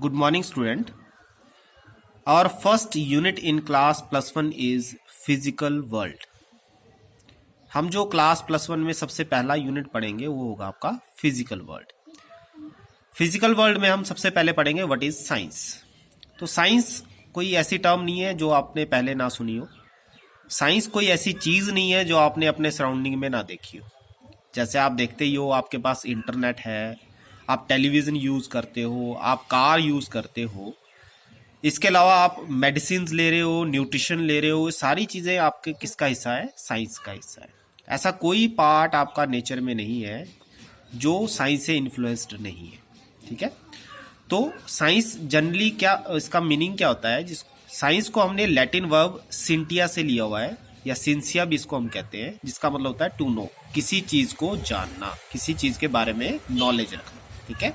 Good morning, student. Our first unit in class +1 is physical world. हम जो class +1 में सबसे पहला यूनिट पढ़ेंगे वो होगा आपका फिजिकल वर्ल्ड। फिजिकल वर्ल्ड में हम सबसे पहले पढ़ेंगे व्हाट इज साइंस। तो साइंस कोई ऐसी टर्म नहीं है जो आपने पहले ना सुनी हो। साइंस कोई ऐसी चीज नहीं है जो आपने अपने सराउंडिंग में ना देखी हो। जैसे आप देखते ही हो, आपके पास इंटरनेट है, आप टेलीविजन यूज करते हो, आप कार यूज करते हो, इसके अलावा आप मेडिसिन ले रहे हो, न्यूट्रिशन ले रहे हो, सारी चीजें आपके किसका हिस्सा है? साइंस का हिस्सा है। ऐसा कोई पार्ट आपका नेचर में नहीं है जो साइंस से इन्फ्लुएंस्ड नहीं है। ठीक है, तो साइंस जनरली क्या, इसका मीनिंग क्या होता है? जिस साइंस को हमने लैटिन वर्ब सिंटिया से लिया हुआ है, या सिंसिया भी इसको हम कहते हैं, जिसका मतलब होता है टू नो, किसी चीज को जानना, किसी चीज के बारे में नॉलेज रखना। ठीक है,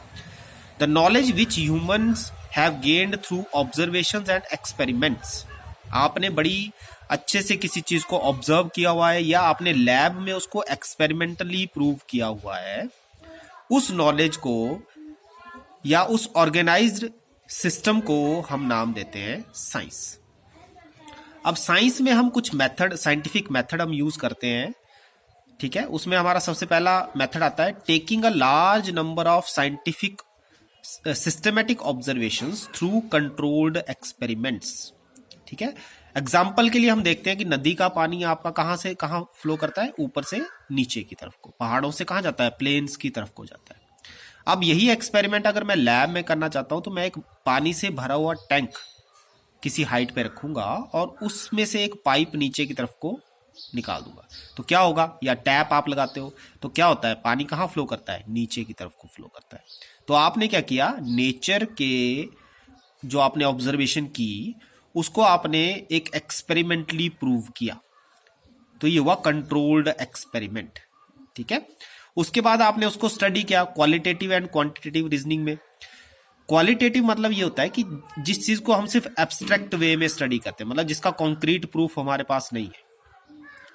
the knowledge which humans have gained through observations and experiments. आपने बड़ी अच्छे से किसी चीज को ऑब्जर्व किया हुआ है या आपने लैब में उसको एक्सपेरिमेंटली प्रूव किया हुआ है, उस नॉलेज को या उस ऑर्गेनाइज्ड सिस्टम को हम नाम देते हैं साइंस। अब साइंस में हम कुछ मेथड, साइंटिफिक मेथड हम यूज करते हैं। ठीक है, उसमें हमारा सबसे पहला मेथड आता है taking a large number of scientific systematic observations through controlled experiments. ठीक है, एग्जाम्पल के लिए हम देखते हैं कि नदी का पानी आपका कहां से कहां फ्लो करता है? ऊपर से नीचे की तरफ को, पहाड़ों से कहां जाता है? प्लेन्स की तरफ को जाता है। अब यही एक्सपेरिमेंट अगर मैं लैब में करना चाहता हूं तो मैं एक पानी से भरा हुआ टैंक किसी हाइट पे रखूंगा और उसमें से एक पाइप नीचे की तरफ को निकाल दूंगा, तो क्या होगा? या टैप आप लगाते हो तो क्या होता है? पानी कहाँ फ्लो करता है? नीचे की तरफ को फ्लो करता है। तो आपने क्या किया? नेचर के जो आपने ऑब्जर्वेशन की उसको आपने एक एक्सपेरिमेंटली प्रूव किया, तो ये हुआ कंट्रोल्ड एक्सपेरिमेंट। ठीक है, उसके बाद आपने उसको स्टडी किया क्वालिटेटिव एंड क्वांटिटेटिव रीजनिंग में। क्वालिटेटिव मतलब ये होता है कि जिस चीज को हम सिर्फ एब्स्ट्रैक्ट वे में स्टडी करते हैं, मतलब जिसका कॉन्क्रीट प्रूफ हमारे पास नहीं है।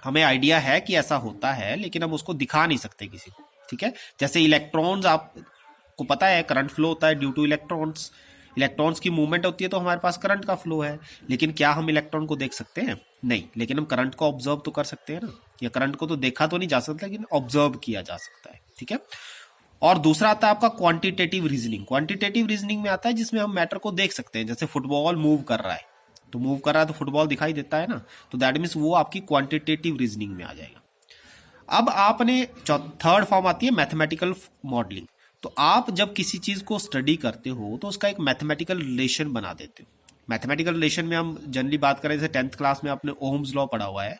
हमें आइडिया है कि ऐसा होता है लेकिन हम उसको दिखा नहीं सकते किसी को। ठीक है, जैसे इलेक्ट्रॉन्स, आपको पता है करंट फ्लो होता है ड्यू टू इलेक्ट्रॉन्स। इलेक्ट्रॉन्स की मूवमेंट होती है तो हमारे पास करंट का फ्लो है, लेकिन क्या हम इलेक्ट्रॉन को देख सकते हैं? नहीं, लेकिन हम करंट को ऑब्जर्व तो कर सकते हैं ना। या करंट को तो देखा तो नहीं जा सकता लेकिन ऑब्जर्व किया जा सकता है। ठीक है, और दूसरा आता है आपका क्वांटिटेटिव रीजनिंग। क्वांटिटेटिव रीजनिंग में आता है जिसमें हम मैटर को देख सकते हैं। जैसे फुटबॉल मूव कर रहा है, तो मूव कर रहा है तो फुटबॉल दिखाई देता है ना, तो दैट मीन्स वो आपकी क्वांटिटेटिव रीजनिंग में आ जाएगा। अब आपने थर्ड फॉर्म आती है मैथमेटिकल मॉडलिंग। तो आप जब किसी चीज को स्टडी करते हो तो उसका एक मैथमेटिकल रिलेशन बना देते हो। मैथमेटिकल रिलेशन में हम जनरली बात करें, जैसे 10th क्लास में आपने ओम्स लॉ पढ़ा हुआ है।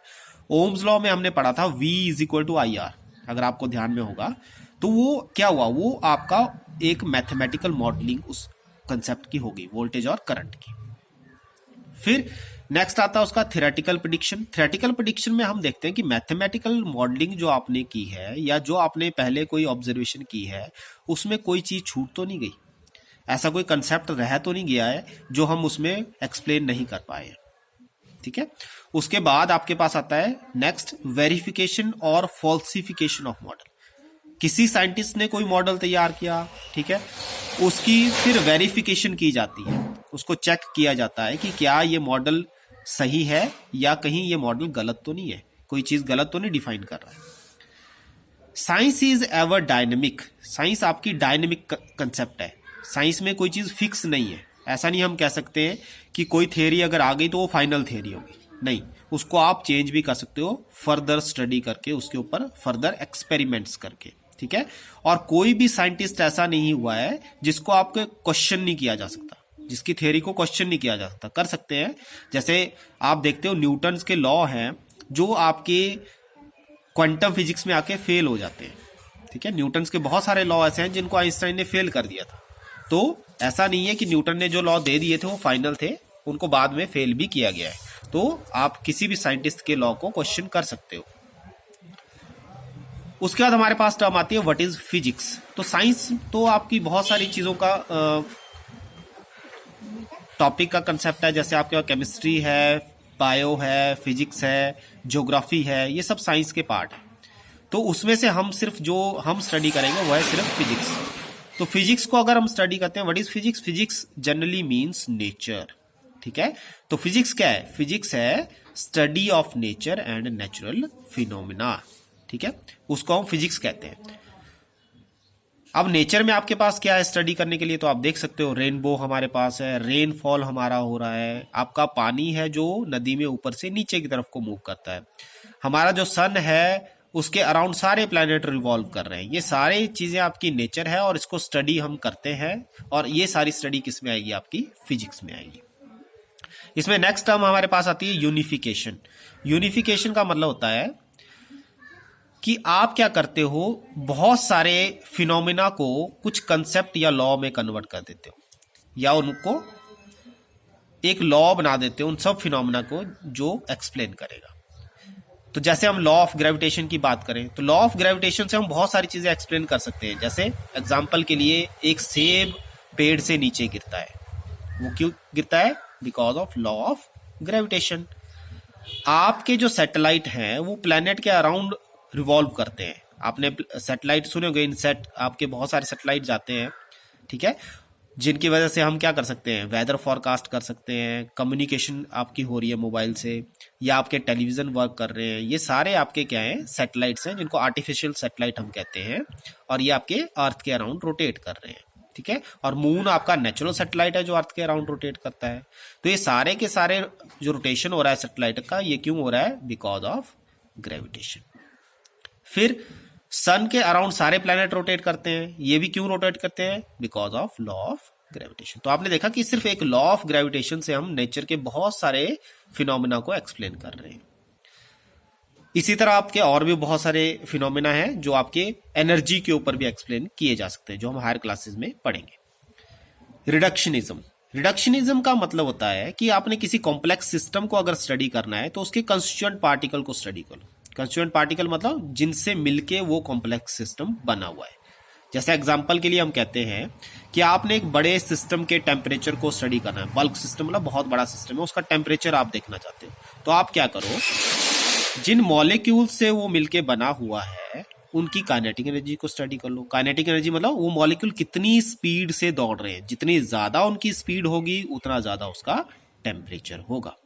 ओम्स लॉ में हमने पढ़ा था V = IR, अगर आपको ध्यान में होगा। तो वो क्या हुआ? वो आपका एक मैथमेटिकल मॉडलिंग उस कंसेप्ट की होगी, वोल्टेज और करंट की। फिर नेक्स्ट आता है उसका थ्योरेटिकल प्रेडिक्शन। थ्योरेटिकल प्रेडिक्शन में हम देखते हैं कि मैथमेटिकल मॉडलिंग जो आपने की है या जो आपने पहले कोई ऑब्जर्वेशन की है उसमें कोई चीज छूट तो नहीं गई, ऐसा कोई कंसेप्ट रह तो नहीं गया है जो हम उसमें एक्सप्लेन नहीं कर पाए हैं। ठीक है, उसके बाद आपके पास आता है नेक्स्ट वेरिफिकेशन और फॉल्सिफिकेशन ऑफ मॉडल। किसी साइंटिस्ट ने कोई मॉडल तैयार किया, ठीक है, उसकी फिर वेरिफिकेशन की जाती है, उसको चेक किया जाता है कि क्या ये मॉडल सही है या कहीं ये मॉडल गलत तो नहीं है, कोई चीज गलत तो नहीं डिफाइन कर रहा है। Science is ever dynamic. Science आपकी डायनेमिक कंसेप्ट है। साइंस में कोई चीज फिक्स नहीं है। ऐसा नहीं हम कह सकते हैं कि कोई थियरी अगर आ गई तो वो फाइनल थियरी होगी, नहीं, उसको आप चेंज भी कर सकते हो फर्दर स्टडी करके, उसके ऊपर फर्दर एक्सपेरिमेंट्स करके। ठीक है, और कोई भी साइंटिस्ट ऐसा नहीं हुआ है जिसको आपको क्वेश्चन नहीं किया जा सकता, जिसकी थ्योरी को क्वेश्चन नहीं किया जा सकता। कर सकते हैं, जैसे आप देखते हो न्यूटन्स के लॉ हैं जो आपके क्वांटम फिजिक्स में आके फेल हो जाते हैं। ठीक है, न्यूटन्स के बहुत सारे लॉ ऐसे हैं जिनको आइंस्टाइन ने फेल कर दिया था। तो ऐसा नहीं है कि न्यूटन ने जो लॉ दे दिए थे वो फाइनल थे, उनको बाद में फेल भी किया गया है। तो आप किसी भी साइंटिस्ट के लॉ को क्वेश्चन कर सकते हो। उसके बाद हमारे पास टर्म आती है व्हाट इज फिजिक्स। तो साइंस तो आपकी बहुत सारी चीजों का टॉपिक का कंसेप्ट है, जैसे आपके केमिस्ट्री है, बायो है, फिजिक्स है, ज्योग्राफी है, ये सब साइंस के पार्ट है। तो उसमें से हम सिर्फ जो हम स्टडी करेंगे वो है सिर्फ फिजिक्स। तो फिजिक्स को अगर हम स्टडी करते हैं, what is physics? Physics generally means nature, ठीक है। तो फिजिक्स क्या है? फिजिक्स है study of nature and natural phenomena, ठीक है, उसको हम फिजिक्स कहते हैं। अब नेचर में आपके पास क्या है स्टडी करने के लिए? तो आप देख सकते हो रेनबो हमारे पास है, रेनफॉल हमारा हो रहा है, आपका पानी है जो नदी में ऊपर से नीचे की तरफ को मूव करता है, हमारा जो सन है उसके अराउंड सारे प्लैनेट रिवॉल्व कर रहे हैं। ये सारी चीजें आपकी नेचर है और इसको स्टडी हम करते हैं, और ये सारी स्टडी किस में आएगी? आपकी फिजिक्स में आएगी। इसमें नेक्स्ट टर्म हमारे पास आती है यूनिफिकेशन। यूनिफिकेशन का मतलब होता है कि आप क्या करते हो, बहुत सारे फिनोमिना को कुछ कंसेप्ट या लॉ में कन्वर्ट कर देते हो, या उनको एक लॉ बना देते हो उन सब फिनोमिना को जो एक्सप्लेन करेगा। तो जैसे हम लॉ ऑफ ग्रेविटेशन की बात करें तो लॉ ऑफ ग्रेविटेशन से हम बहुत सारी चीजें एक्सप्लेन कर सकते हैं। जैसे एग्जांपल के लिए एक सेब पेड़ से नीचे गिरता है, वो क्यों गिरता है? Because of law of gravitation. आपके जो सैटेलाइट हैं वो प्लैनेट के अराउंड रिवॉल्व करते हैं। आपने सैटेलाइट सुने होंगे, इनसेट आपके बहुत सारे सैटेलाइट जाते हैं, ठीक है, जिनकी वजह से हम क्या कर सकते हैं? वेदर फॉरकास्ट कर सकते हैं, कम्युनिकेशन आपकी हो रही है मोबाइल से, या आपके टेलीविजन वर्क कर रहे हैं। ये सारे आपके क्या हैं? सैटेलाइट्स हैं, जिनको आर्टिफिशियल सैटेलाइट हम कहते हैं, और ये आपके अर्थ के अराउंड रोटेट कर रहे हैं, ठीक है। और मून आपका नेचुरल सैटेलाइट है जो अर्थ के अराउंड रोटेट करता है। तो ये सारे के सारे जो रोटेशन हो रहा है सैटेलाइट का, ये क्यों हो रहा है? Because of gravitation. फिर सन के अराउंड सारे प्लैनेट रोटेट करते हैं, ये भी क्यों रोटेट करते हैं? Because of law of gravitation. तो आपने देखा कि सिर्फ एक लॉ ऑफ ग्रेविटेशन से हम नेचर के बहुत सारे फिनोमिना को एक्सप्लेन कर रहे हैं। इसी तरह आपके और भी बहुत सारे फिनोमिना हैं जो आपके एनर्जी के ऊपर भी एक्सप्लेन किए जा सकते हैं, जो हम हायर क्लासेस में पढ़ेंगे। रिडक्शनिज्म। रिडक्शनिज्म का मतलब होता है कि आपने किसी कॉम्प्लेक्स सिस्टम को अगर स्टडी करना है तो उसके कंस्टिट्यूएंट पार्टिकल को स्टडी करो। कंस्टिट्यूएंट पार्टिकल मतलब जिनसे मिलके वो कॉम्प्लेक्स सिस्टम बना हुआ है। जैसे एग्जांपल के लिए हम कहते हैं कि आपने एक बड़े सिस्टम के टेम्परेचर को स्टडी करना है, बल्क सिस्टम मतलब बहुत बड़ा सिस्टम है, उसका टेम्परेचर आप देखना चाहते हो, तो आप क्या करो, जिन मॉलिक्यूल से वो मिलके बना हुआ है उनकी काइनेटिक एनर्जी को स्टडी कर लो। काइनेटिक एनर्जी मतलब वो मॉलिक्यूल कितनी स्पीड से दौड़ रहे हैं, जितनी ज्यादा उनकी स्पीड होगी उतना ज्यादा उसका टेम्परेचर होगा।